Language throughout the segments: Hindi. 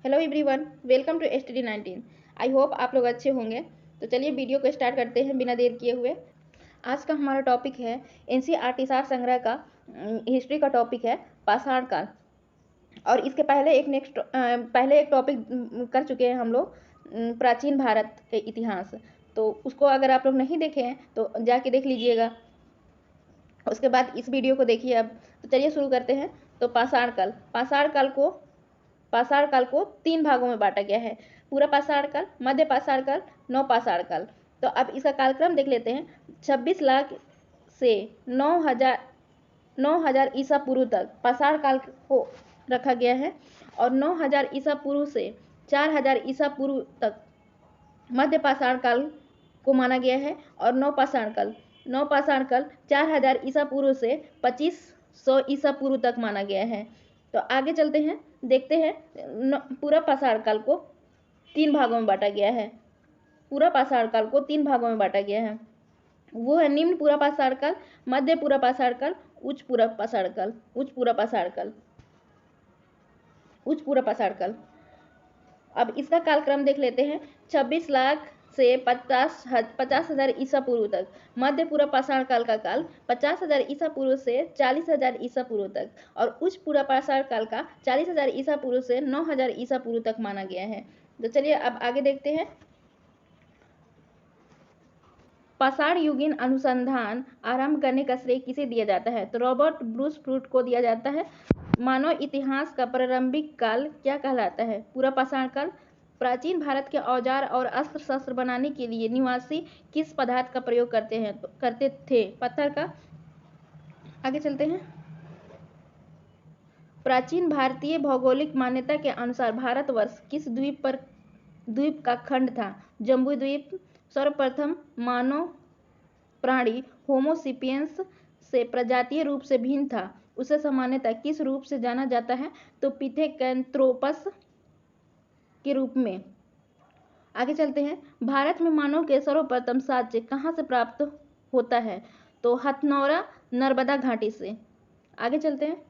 Hello everyone, welcome to STD19। I hope आप लोग अच्छे होंगे। तो चलिए वीडियो को स्टार्ट करते हैं बिना देर किए हुए। आज का हमारा टॉपिक है NCERT सार संग्रह का हिस्ट्री का टॉपिक है पाषाण काल। और इसके पहले एक टॉपिक कर चुके हैं हम लोग, प्राचीन भारत के इतिहास। तो उसको अगर आप लोग नहीं देखे हैं तो जाके देख लीजिएगा, उसके बाद इस वीडियो को देखिए। अब तो चलिए शुरू करते हैं। तो पाषाण काल को 3 भागों में बांटा गया है। पूरा पाषाण काल, मध्य पाषाण काल, नव पाषाण काल। तो अब इसका कालक्रम देख लेते हैं। 26 लाख से 9,000 ईसा पूर्व तक पाषाण काल को रखा गया है, और 9,000 ईसा पूर्व से 4,000 ईसा पूर्व तक मध्य पाषाण काल को माना गया है। और नव पाषाण काल 4,000 ईसा पूर्व से 2500 ईसा पूर्व तक माना गया है। तो आगे चलते हैं, देखते हैं। पूरा पाषाण काल को 3 भागों में बांटा गया है। पूरा पाषाण काल को 3 भागों में बांटा गया है। वो है निम्न पूरा पाषाण काल, मध्य पूरा पाषाण काल, उच्च पूरा पाषाण काल। अब इसका कालक्रम देख लेते हैं। 26 लाख से 50,000 ईसा पूर्व तक मध्य पूरा पाषाण काल का काल, 50,000 ईसा पूर्व से 40,000 ईसा पूर्व तक, और उच्च पूरा पाषाण काल का 40,000 ईसा पूर्व से 9,000 ईसा पूर्व तक माना गया है। तो चलिए अब आगे देखते हैं। पाषाण युगीन अनुसंधान आरंभ करने का श्रेय किसे दिया जाता है? तो रॉबर्ट ब्रूस फ्रूट को दिया जाता है। मानव इतिहास का प्रारंभिक काल क्या कहलाता है? पूरा पाषाण काल। प्राचीन भारत के औजार और अस्त्र शस्त्र बनाने के लिए निवासी किस पदार्थ का प्रयोग करते थे? पत्थर का। आगे चलते हैं। प्राचीन भारतीय भौगोलिक मान्यता के अनुसार भारतवर्ष किस द्वीप का खंड था? जम्बू द्वीप। सर्वप्रथम मानव प्राणी होमो सेपियंस से प्रजातीय रूप से भिन्न था, उसे सामान्यतः किस रूप से जाना जाता है? तो पिथेकैंथ्रोपस के रूप में। आगे चलते हैं। भारत में मानव के सर्वप्रथम साक्ष्य कहाँ से प्राप्त होता है? तो हथनौरा, नर्मदा घाटी से। आगे चलते हैं।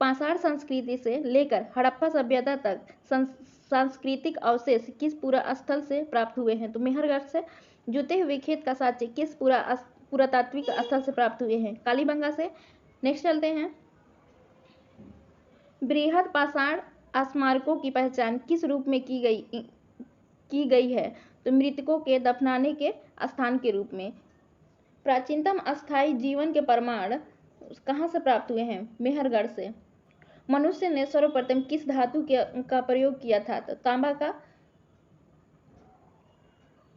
पाषाण संस्कृति से लेकर हड़प्पा सभ्यता तक सांस्कृतिक अवशेष किस पूरा स्थल से प्राप्त हुए हैं? तो मेहरगढ़ से। जुते हुए खेत का साक्ष्य किस पुरातात्विक स्थल से प्राप्त हुए हैं? कालीबंगा से। नेक्स्ट चलते हैं। बृहद पाषाण स्मारकों की पहचान किस रूप में की गई है? तो मृतकों के दफनाने के स्थान के रूप में। प्राचीनतम अस्थायी जीवन के प्रमाण कहाँ से प्राप्त हुए हैं? मेहरगढ़ से। मनुष्य ने सर्वप्रथम किस धातु का प्रयोग किया था? तो तांबा का।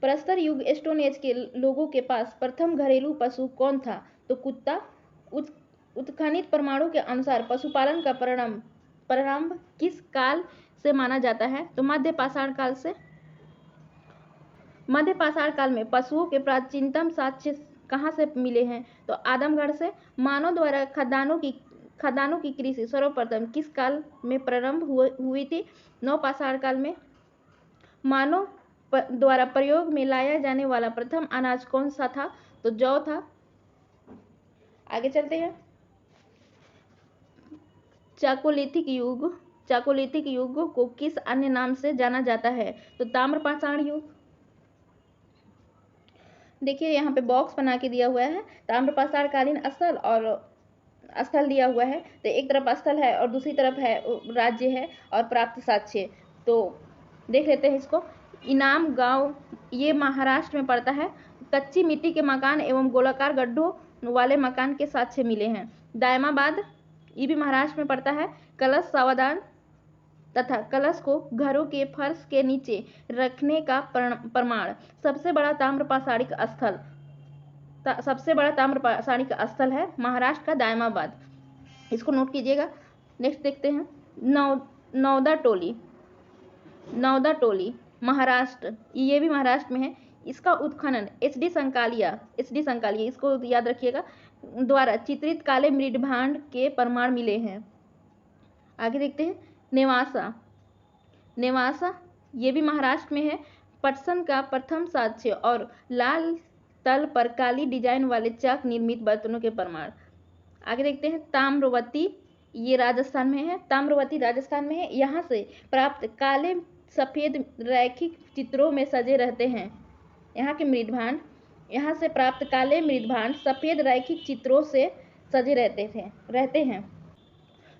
प्रस्तर युग स्टोन एज के लोगों के पास प्रथम घरेलू पशु कौन था? तो कुत्ता। उत्खनित प्रमाणों के अनुसार पशुपालन का प्रारंभ किस काल से माना जाता है? तो मध्य पाषाण काल से। मध्य पाषाण काल में पशुओं के प्राचीनतम साक्ष्य कहाँ से मिले हैं? तो आदमगढ़ से। मानव द्वारा खदानों की कृषि सर्वप्रथम किस काल में प्रारंभ हुई थी? नव पाषाण काल में। मानव द्वारा प्रयोग में लाया जाने वाला प्रथम अनाज कौन सा था? तो जौ था। आगे चलते हैं। चाकोलिथिक युग को किस अन्य नाम से जाना जाता है? तो ताम्र पाषाण युग। देखिए यहाँ पे बॉक्स बना के दिया हुआ है, ताम्र पाषाण कालीन स्थल और स्थल दिया हुआ है। तो एक तरफ स्थल है और दूसरी तरफ है राज्य है और प्राप्त साक्ष्य। तो देख लेते हैं इसको। इनाम गांव ये महाराष्ट्र में पड़ता है। कच्ची मिट्टी के मकान एवं गोलाकार गड्ढों वाले मकान के साक्ष्य मिले हैं। दायमाबाद ये भी महाराष्ट्र में पड़ता है। कलश सावधान तथा कलश को घरों के फर्श के नीचे रखने का प्रमाण। सबसे बड़ा ताम्र पाषाणिक स्थल है महाराष्ट्र का दायमाबाद, इसको नोट कीजिएगा। नेक्स्ट देखते हैं। नौदा टोली महाराष्ट्र, ये भी महाराष्ट्र में है। इसका उत्खनन HD संकालिया, इसको याद रखिएगा, द्वारा चित्रित काले मृदभांड के प्रमाण मिले हैं। आगे देखते हैं। नेवासा ये भी महाराष्ट्र में है। पटसन का प्रथम साक्ष्य और लाल तल पर काली डिजाइन वाले चाक निर्मित बर्तनों के प्रमाण। आगे देखते हैं। ताम्रवती ये राजस्थान में है, ताम्रवती राजस्थान में है। यहाँ से प्राप्त काले सफेद रैखिक चित्रों में सजे रहते हैं। यहाँ के मृदभांड, यहाँ से प्राप्त काले मृदभांड सफेद रैखिक चित्रों से सजे रहते हैं।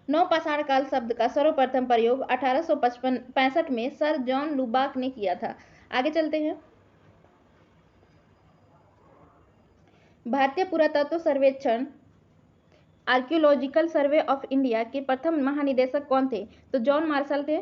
नवपाषाण काल शब्द का सर्वप्रथम प्रयोग 1865 में सर जॉन लुबाक ने किया था। आगे चलते हैं। भारतीय पुरातत्व सर्वेक्षण आर्कियोलॉजिकल सर्वे ऑफ इंडिया के प्रथम महानिदेशक कौन थे? तो जॉन मार्शल थे।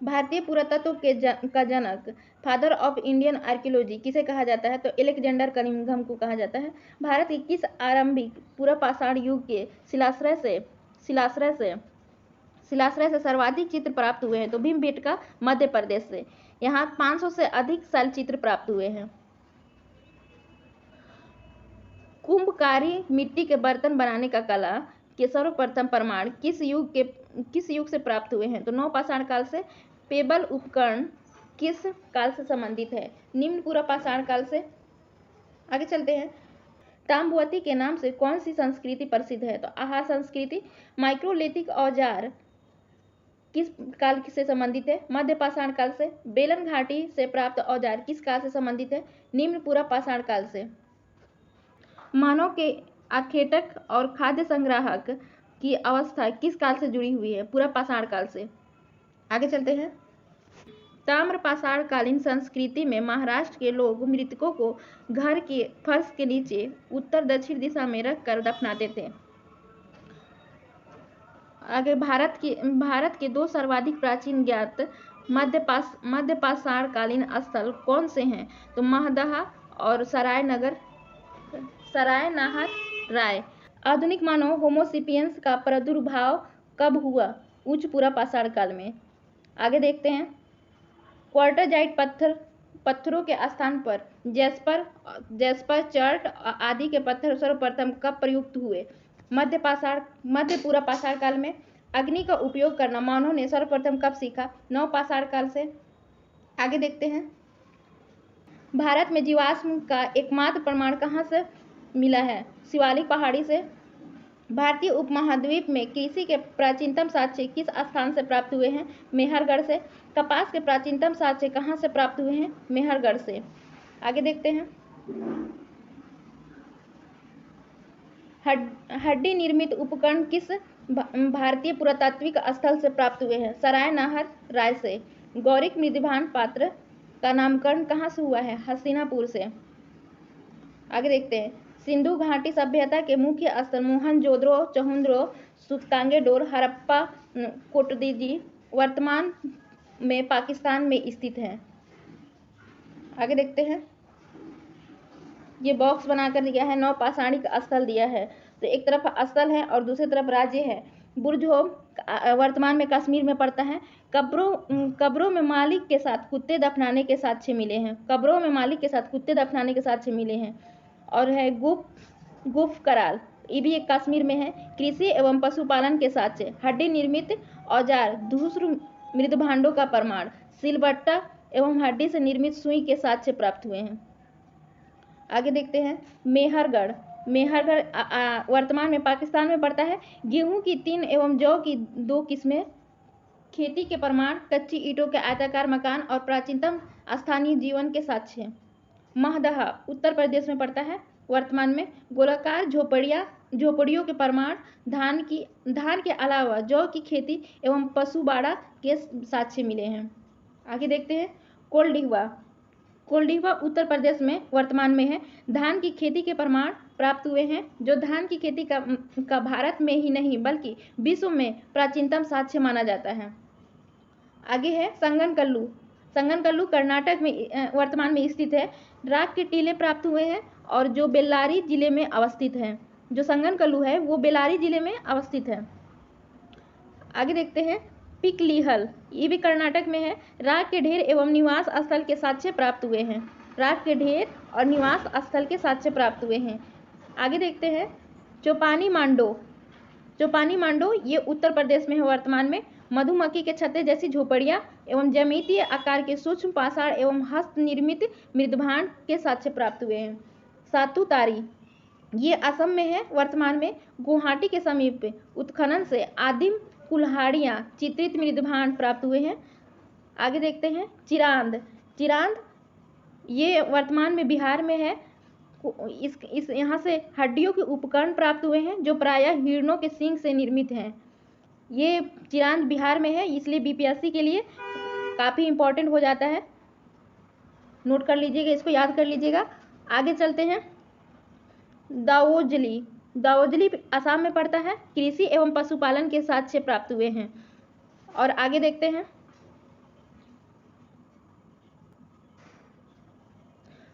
भारतीय पुरातत्व का जनक, फादर ऑफ इंडियन आर्कियोलॉजी किसे कहा जाता है? तो एलेक्जेंडर कनिंघम को कहा जाता है। भारत के किस आरंभिक पुरापाषाण युग के शिलाश्रय से सर्वाधिक चित्र प्राप्त हुए हैं? तो भीमबेटका मध्य प्रदेश से। यहाँ 500 से अधिक शैलचित्र प्राप्त हुए हैं। कुंभकारी मिट्टी के बर्तन बनाने का कला के सर्वप्रथम प्रमाण किस युग से प्राप्त हुए हैं? तो नवपाषाण काल से। पेबल उपकरण किस काल से संबंधित है? निम्न पुरापाषाण काल से। आगे चलते हैं। ताम्रवती के नाम से कौन सी संस्कृति प्रसिद्ध है? तो आहार संस्कृति। माइक्रोलिथिक औजार किस काल से संबंधित है? मध्यपाषाण काल से। बेलन घाटी से प्राप्त औजार किस काल से संबंधित है? निम्न पुरापाषाण काल से। मानव के आखेटक और खाद्य संग्राहक की अवस्था किस काल से जुड़ी हुई है? पुरापाषाण काल से। आगे चलते हैं। ताम्रपाषाण कालीन संस्कृति में महाराष्ट्र के लोग मृतकों को घर के फर्श के नीचे उत्तर दक्षिण दिशा में रखकर दफनाते थे। आगे भारत के दो सर्वाधिक प्राचीन ज्ञात मध्यपाषाण कालीन स्थल कौन से हैं? तो महदहा और सरायनाहर राय। आधुनिक मानव होमोसेपियंस का प्रादुर्भाव कब हुआ? उच्च पुरापाषाण काल में। आगे देखते हैं। क्वार्टरजाइट पत्थरों के स्थान पर जैस्पर, चर्ट आदि के पत्थर सर्वप्रथम कब प्रयुक्त हुए? मध्य पुरापाषाण काल में। अग्नि का उपयोग करना मानव ने सर्वप्रथम कब सीखा? नवपाषाण काल से। आगे देखते हैं। भारत में जीवाश्म का एकमात्र प्रमाण कहाँ से मिला है? शिवालिक पहाड़ी से। भारतीय उपमहाद्वीप में कृषि के प्राचीनतम साक्ष्य किस स्थान से प्राप्त हुए हैं? मेहरगढ़ से। कपास के प्राचीनतम साक्ष्य कहाँ से प्राप्त हुए हैं? मेहरगढ़ से। आगे देखते हैं। हड्डी निर्मित उपकरण किस भारतीय पुरातात्विक स्थल से प्राप्त हुए हैं? सरायनाहर राय से। गौरिक मृदभांड पात्र का नामकरण कहाँ से हुआ है? हस्तिनापुर से। आगे देखते हैं। सिंधु घाटी सभ्यता के मुख्य स्थल मोहनजोदड़ो, चहुंद्रो, सुक्तांगेडोर, हड़प्पा, कोटदीजी वर्तमान में पाकिस्तान में स्थित हैं। आगे देखते हैं। ये बॉक्स बनाकर दिया है, नवपाषाणिक स्थल दिया है। तो एक तरफ स्थल है और दूसरी तरफ राज्य है। बुर्जहोम वर्तमान में कश्मीर में पड़ता है। कब्रों में मालिक के साथ कुत्ते दफनाने के साक्ष्य मिले हैं। कब्रों में मालिक के साथ कुत्ते दफनाने के साक्ष्य मिले हैं। और है गुफ कराल, ये भी एक कश्मीर में है। कृषि एवं पशुपालन के साक्ष्य। हड्डी निर्मित औजार, धूस्र मृदभांडों का प्रमाण, सिलबट्टा एवं हड्डी से निर्मित सुई के साक्ष्य प्राप्त हुए हैं। आगे देखते हैं। मेहरगढ़ वर्तमान में पाकिस्तान में पड़ता है। गेहूं की 3 एवं जौ की 2 किस्में, खेती के प्रमाण, कच्ची ईंटों के आयताकार मकान और प्राचीनतम स्थानीय जीवन के साक्ष्य। महदहा उत्तर प्रदेश में पड़ता है। वर्तमान में गोलाकार झोपड़ियों के प्रमाण, धान के अलावा जौ की खेती एवं पशुबाड़ा के साक्ष्य मिले हैं। आगे देखते हैं। कोल्डिहवा उत्तर प्रदेश में वर्तमान में है। धान की खेती के प्रमाण प्राप्त हुए हैं, जो धान की खेती का भारत में ही नहीं बल्कि विश्व में प्राचीनतम साक्ष्य माना जाता है। आगे है संगनकल्लू कर्नाटक में वर्तमान में स्थित है। राख के टीले प्राप्त हुए हैं और जो बेल्लारी जिले में अवस्थित है। जो संगनकल्लू है वो बेल्लारी जिले में अवस्थित है। आगे देखते हैं। पिकलीहल, ये भी कर्नाटक में है। राख के ढेर एवं निवास स्थल के साक्ष्य प्राप्त हुए हैं। राख के ढेर और निवास स्थल के साक्ष्य प्राप्त हुए हैं। आगे देखते हैं। चौपानी मांडो ये उत्तर प्रदेश में है। वर्तमान में मधुमक्खी के छत्ते जैसी झोपड़ियां एवं ज्यामितीय आकार के सूक्ष्म पाषाण एवं हस्त निर्मित मृदभांड के साक्ष्य प्राप्त हुए हैं। सातुतारी ये असम में है वर्तमान में। गुवाहाटी के समीप उत्खनन से आदिम कुल्हाड़ियाँ चित्रित मृदभांड प्राप्त हुए हैं। आगे देखते हैं चिरांद। चिरांद ये वर्तमान में बिहार में है। इस यहाँ से हड्डियों के उपकरण प्राप्त हुए हैं जो प्रायः हिरणों के सींग से निर्मित हैं। ये चिरांद बिहार में है, इसलिए बीपीएससी के लिए काफ़ी इंपॉर्टेंट हो जाता है। नोट कर लीजिएगा, इसको याद कर लीजिएगा। आगे चलते हैं दावोजली। दावोजली असम में पड़ता है। कृषि एवं पशुपालन के साक्ष्य प्राप्त हुए हैं। और आगे देखते हैं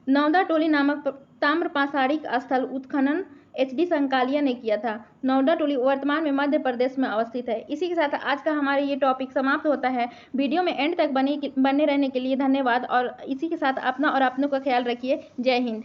नौदा टोली नामक ताम्र पाषाणिक स्थल उत्खनन HD संकालिया ने किया था। नौदा टोली वर्तमान में मध्य प्रदेश में अवस्थित है। इसी के साथ आज का हमारे ये टॉपिक समाप्त होता है। वीडियो में एंड तक बने रहने के लिए धन्यवाद और इसी के साथ अपना और अपनों का ख्याल रखिए। जय हिंद।